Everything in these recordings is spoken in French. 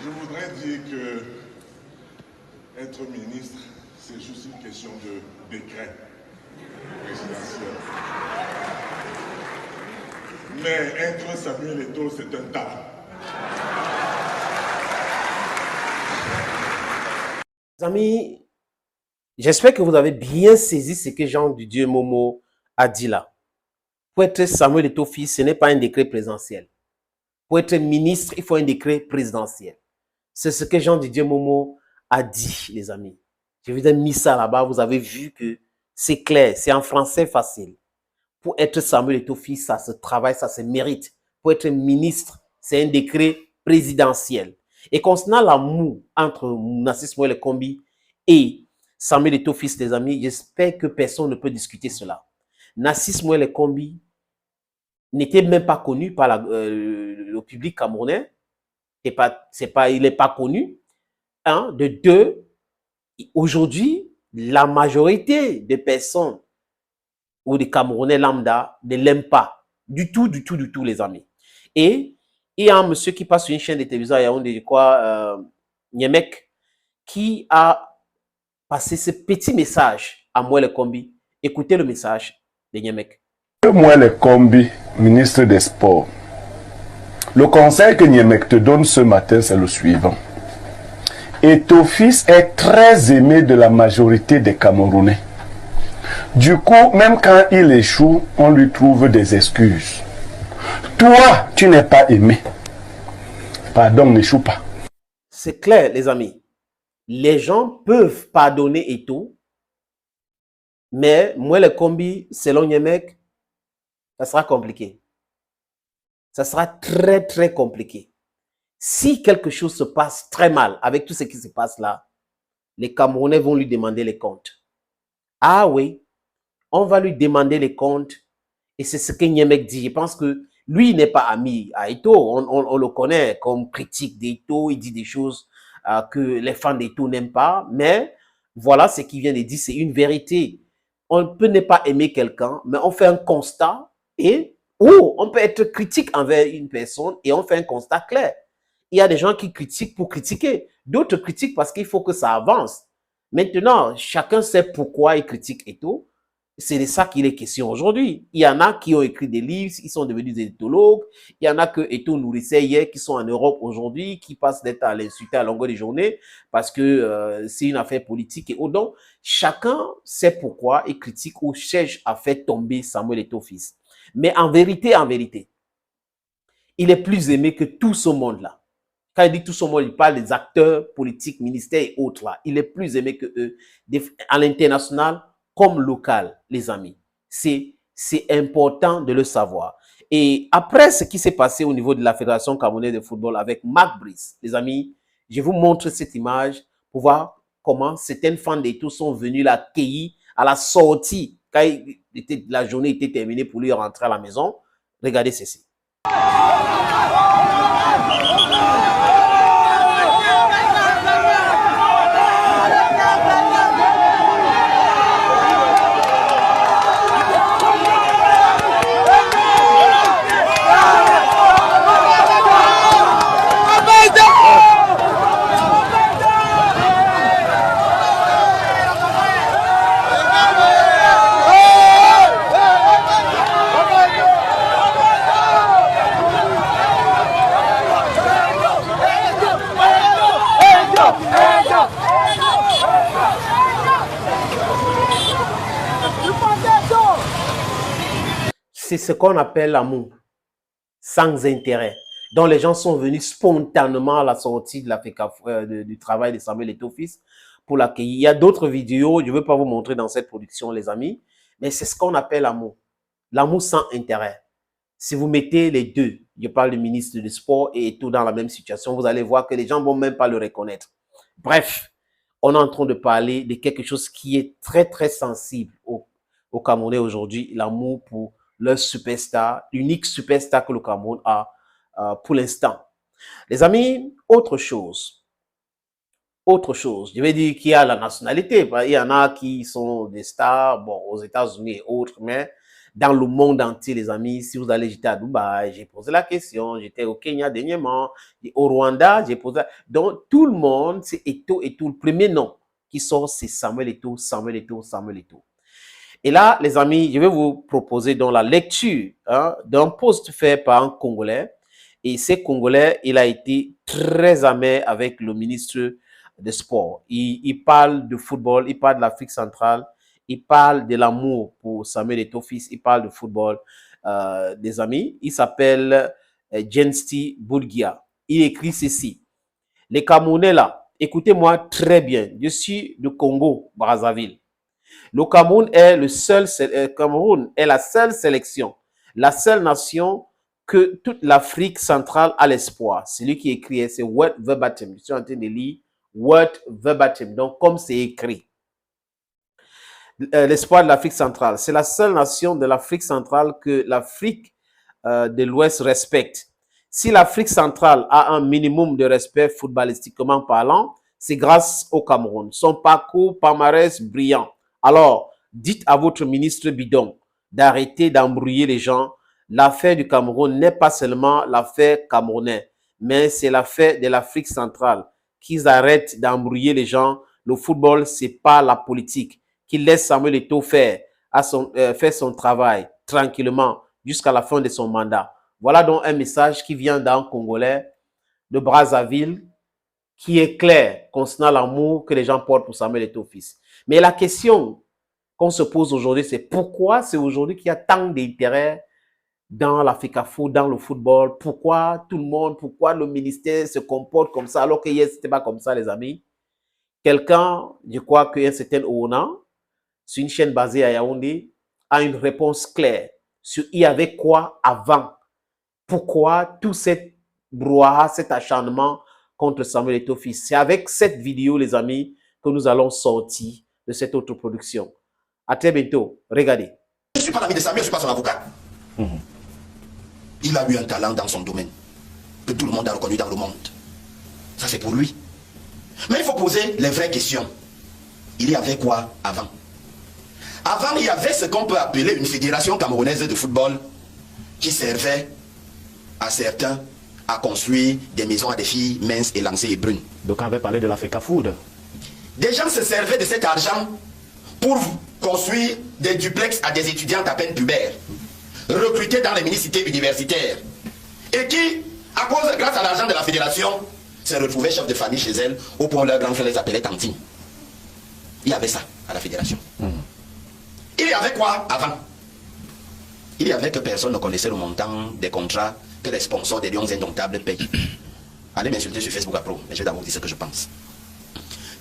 Je voudrais dire que être ministre, c'est juste une question de décret présidentiel. Mais être Samuel Eto'o, c'est un talent. Amis, j'espère que vous avez bien saisi ce que Jean du Dieu Momo a dit là. Pour être Samuel Eto'o fils, ce n'est pas un décret présidentiel. Pour être ministre, il faut un décret présidentiel. C'est ce que Jean du Dieu Momo a dit, les amis. Je vous ai mis ça là-bas, vous avez vu que c'est clair, c'est en français facile. Pour être Samuel Eto'o fils, ça se travaille, ça se mérite. Pour être ministre, c'est un décret présidentiel. Et concernant l'amour entre Narcisse Moël Kombi et Samuel Eto'o fils, les amis, j'espère que personne ne peut discuter cela. Narcisse Moël Kombi n'était même pas connu par le public camerounais. Il n'est pas connu. Un, de deux, aujourd'hui, la majorité des personnes ou des Camerounais lambda ne l'aiment pas. Du tout, les amis. Et il y a un monsieur qui passe sur une chaîne de télévision à Yaoundé, je crois, Nyemek, qui a passé ce petit message à Moël Kombi. Écoutez le message de Nyemek. Moël Kombi, ministre des Sports, le conseil que Nyemek te donne ce matin, c'est le suivant. Eto'o fils est très aimé de la majorité des Camerounais. Du coup, même quand il échoue, on lui trouve des excuses. Toi, tu n'es pas aimé. Pardon, n'échoue pas. C'est clair, les amis. Les gens peuvent pardonner Eto'o, mais Moël Kombi, selon Nyemek, ça sera compliqué. Ça sera très, très compliqué. Si quelque chose se passe très mal avec tout ce qui se passe là, les Camerounais vont lui demander les comptes. Ah oui, on va lui demander les comptes. Et c'est ce que Nyemek dit. Je pense que lui, il n'est pas ami à Eto'o. On le connaît comme critique d'Eto'o. Il dit des choses que les fans d'Eto'o n'aiment pas. Mais voilà ce qu'il vient de dire. C'est une vérité. On peut ne pas aimer quelqu'un, mais on fait un constat et ou on peut être critique envers une personne et on fait un constat clair. Il y a des gens qui critiquent pour critiquer. D'autres critiquent parce qu'il faut que ça avance. Maintenant, chacun sait pourquoi il critique Eto'o. C'est de ça qu'il est question aujourd'hui. Il y en a qui ont écrit des livres, ils sont devenus des éthologues. Il y en a que Eto'o nourrissait hier, qui sont en Europe aujourd'hui, qui passent d'être à l'insulter à longueur de journée parce que c'est une affaire politique. Et donc, chacun sait pourquoi il critique ou cherche à faire tomber Samuel Eto'o fils. Mais en vérité, il est plus aimé que tout ce monde-là. Quand il dit tout ce monde, il parle des acteurs politiques, ministères et autres là. Il est plus aimé que eux à l'international comme local, les amis. C'est important de le savoir. Et après ce qui s'est passé au niveau de la Fédération camerounaise de football avec Marc Brice, les amis, je vous montre cette image pour voir comment certaines fans d'Eto'o sont venus l'accueillir à la sortie, quand la journée était terminée pour lui rentrer à la maison. Regardez ceci. C'est ce qu'on appelle l'amour, sans intérêt, dont les gens sont venus spontanément à la sortie de du travail de Samuel Eto'o fils pour l'accueillir. Il y a d'autres vidéos, je ne veux pas vous montrer dans cette production, les amis, mais c'est ce qu'on appelle l'amour. L'amour sans intérêt. Si vous mettez les deux, je parle du ministre du Sport et Eto'o dans la même situation, vous allez voir que les gens ne vont même pas le reconnaître. Bref, on est en train de parler de quelque chose qui est très, très sensible au Camerounais aujourd'hui, l'amour pour leur superstar, l'unique superstar que le Cameroun a pour l'instant. Les amis, autre chose, je vais dire qu'il y a la nationalité. Il y en a qui sont des stars, bon, aux États-Unis et autres, mais dans le monde entier, les amis. Si vous allez, j'étais à Dubaï, j'ai posé la question, j'étais au Kenya dernièrement, au Rwanda, j'ai posé. Donc, tout le monde, c'est Eto'o et tout. Le premier nom qui sort, c'est Samuel Eto'o, Samuel Eto'o, Samuel Eto'o. Et là, les amis, je vais vous proposer donc la lecture d'un post fait par un Congolais. Et ce Congolais, il a été très amer avec le ministre des Sports. Il parle de football, il parle de l'Afrique centrale, il parle de l'amour pour Samuel Eto'o fils, il parle de football, des amis. Il s'appelle Jensti Boulgia. Il écrit ceci. Les Camerounais là, écoutez-moi très bien. Je suis du Congo, Brazzaville. Le Cameroun est la seule sélection, la seule nation que toute l'Afrique centrale a l'espoir. Celui qui écrit, c'est word verbatim. Je suis en train de lire word verbatim. Donc, comme c'est écrit. L'espoir de l'Afrique centrale. C'est la seule nation de l'Afrique centrale que l'Afrique de l'Ouest respecte. Si l'Afrique centrale a un minimum de respect footballistiquement parlant, c'est grâce au Cameroun. Son parcours palmarès brillant. Alors, dites à votre ministre bidon d'arrêter d'embrouiller les gens. L'affaire du Cameroun n'est pas seulement l'affaire camerounaise, mais c'est l'affaire de l'Afrique centrale. Qu'ils arrêtent d'embrouiller les gens. Le football, c'est pas la politique. Qu'ils laissent Samuel Eto'o faire son travail tranquillement jusqu'à la fin de son mandat. Voilà donc un message qui vient d'un Congolais de Brazzaville qui est clair concernant l'amour que les gens portent pour Samuel Eto'o fils. Mais la question qu'on se pose aujourd'hui, c'est pourquoi c'est aujourd'hui qu'il y a tant d'intérêt dans l'Africafo, dans le football? Pourquoi tout le monde, pourquoi le ministère se comporte comme ça alors que hier, c'était pas comme ça, les amis? Quelqu'un, je crois qu'un certain Oona, sur une chaîne basée à Yaoundé, a une réponse claire sur il y avait quoi avant. Pourquoi tout cette brouhaha, cet acharnement contre Samuel Eto'o fils? C'est avec cette vidéo, les amis, que nous allons sortir de cette autre production. À très bientôt. Regardez. Je ne suis pas l'ami de Samuel, je ne suis pas son avocat. Il a eu un talent dans son domaine que tout le monde a reconnu dans le monde. Ça, c'est pour lui. Mais il faut poser les vraies questions. Il y avait quoi avant? Avant, il y avait ce qu'on peut appeler une fédération camerounaise de football qui servait à certains à construire des maisons à des filles minces, élancées et brunes. Donc on avait parlé de l'Africa Food. Des gens se servaient de cet argent pour construire des duplex à des étudiantes à peine pubères, recrutés dans les municités universitaires, et qui, grâce à l'argent de la fédération, se retrouvaient chefs de famille chez elles, au point où leurs grands frères les appelaient tantines. Il y avait ça à la fédération. Il y avait quoi avant? Il y avait que personne ne connaissait le montant des contrats que les sponsors des Lions Indomptables payent. Allez m'insulter sur Facebook après, mais je vais d'abord dire ce que je pense.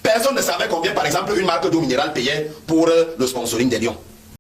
Personne ne savait combien, par exemple, une marque d'eau minérale payait pour le sponsoring des Lions.